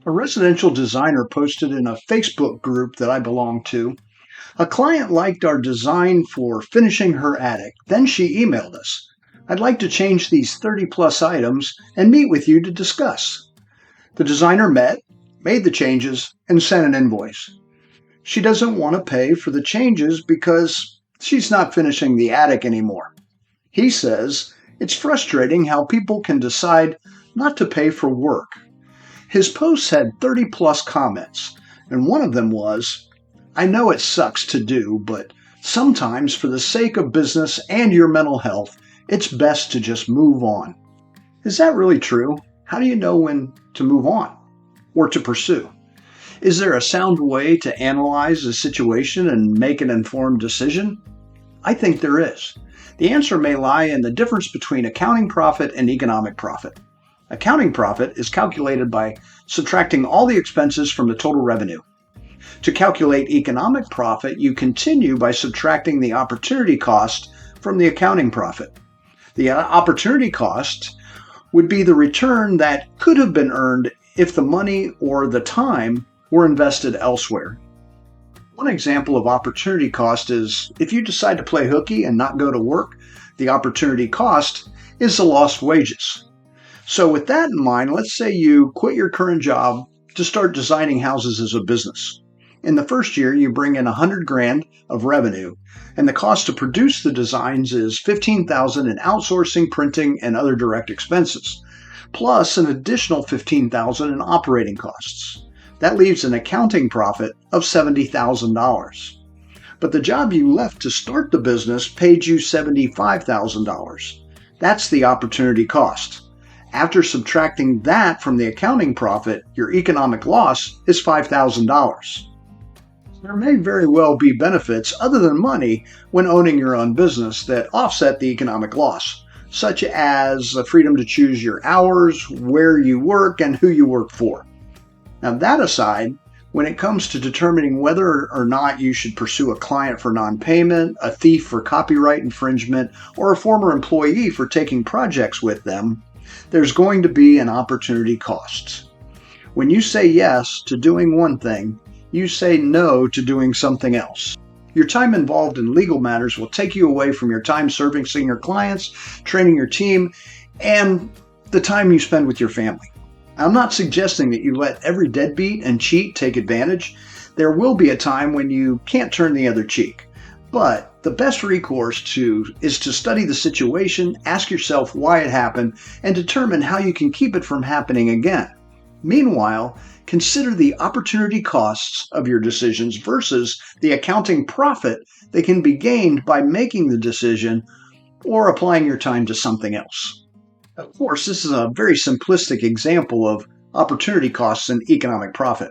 A residential designer posted in a Facebook group that I belong to. A client liked our design for finishing her attic. Then she emailed us. I'd like to change these 30 plus items and meet with you to discuss. The designer met, made the changes, and sent an invoice. She doesn't want to pay for the changes because she's not finishing the attic anymore. He says it's frustrating how people can decide not to pay for work. His posts had 30 plus comments, and one of them was, I know it sucks to do, but sometimes for the sake of business and your mental health, it's best to just move on. Is that really true? How do you know when to move on or to pursue? Is there a sound way to analyze a situation and make an informed decision? I think there is. The answer may lie in the difference between accounting profit and economic profit. Accounting profit is calculated by subtracting all the expenses from the total revenue. To calculate economic profit, you continue by subtracting the opportunity cost from the accounting profit. The opportunity cost would be the return that could have been earned if the money or the time were invested elsewhere. One example of opportunity cost is if you decide to play hooky and not go to work, the opportunity cost is the lost wages. So with that in mind, let's say you quit your current job to start designing houses as a business. In the first year, you bring in $100,000 of revenue, and the cost to produce the designs is $15,000 in outsourcing, printing, and other direct expenses, plus an additional $15,000 in operating costs. That leaves an accounting profit of $70,000. But the job you left to start the business paid you $75,000. That's the opportunity cost. After subtracting that from the accounting profit, your economic loss is $5,000. There may very well be benefits other than money when owning your own business that offset the economic loss, such as the freedom to choose your hours, where you work, and who you work for. Now, that aside, when it comes to determining whether or not you should pursue a client for non-payment, a thief for copyright infringement, or a former employee for taking projects with them, there's going to be an opportunity cost. When you say yes to doing one thing, you say no to doing something else. Your time involved in legal matters will take you away from your time servicing your clients, training your team, and the time you spend with your family. I'm not suggesting that you let every deadbeat and cheat take advantage. There will be a time when you can't turn the other cheek. But the best recourse is to study the situation, ask yourself why it happened, and determine how you can keep it from happening again. Meanwhile, consider the opportunity costs of your decisions versus the accounting profit that can be gained by making the decision or applying your time to something else. Of course, this is a very simplistic example of opportunity costs and economic profit.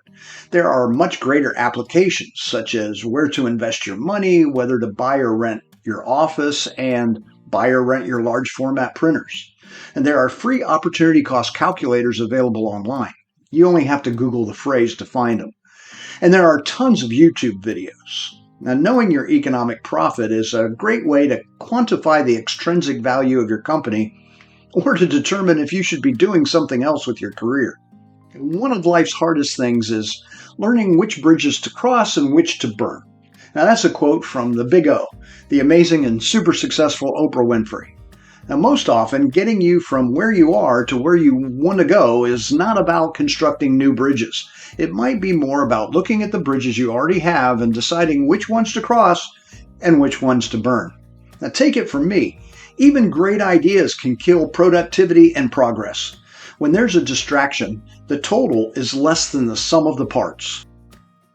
There are much greater applications, such as where to invest your money, whether to buy or rent your office, and buy or rent your large format printers. And there are free opportunity cost calculators available online. You only have to Google the phrase to find them. And there are tons of YouTube videos. Now, knowing your economic profit is a great way to quantify the extrinsic value of your company or to determine if you should be doing something else with your career. One of life's hardest things is learning which bridges to cross and which to burn. Now, that's a quote from the Big O, the amazing and super successful Oprah Winfrey. Now, most often, getting you from where you are to where you want to go is not about constructing new bridges. It might be more about looking at the bridges you already have and deciding which ones to cross and which ones to burn. Now, take it from me. Even great ideas can kill productivity and progress. When there's a distraction, the total is less than the sum of the parts.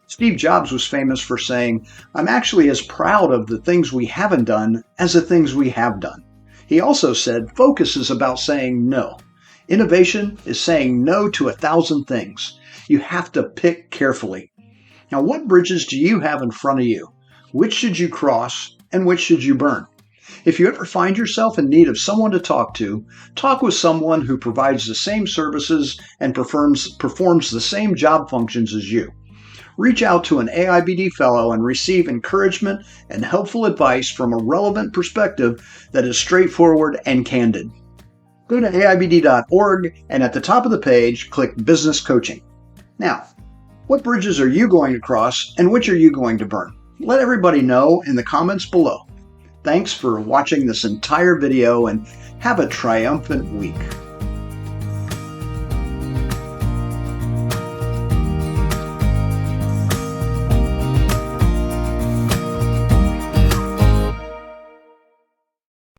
Steve Jobs was famous for saying, "I'm actually as proud of the things we haven't done as the things we have done." He also said, "Focus is about saying no. Innovation is saying no to 1,000 things. You have to pick carefully." Now, what bridges do you have in front of you? Which should you cross and which should you burn? If you ever find yourself in need of someone to talk with someone who provides the same services and performs the same job functions as you. Reach out to an AIBD fellow and receive encouragement and helpful advice from a relevant perspective that is straightforward and candid. Go to AIBD.org and at the top of the page, click Business Coaching. Now, what bridges are you going to cross and which are you going to burn? Let everybody know in the comments below. Thanks for watching this entire video and have a triumphant week.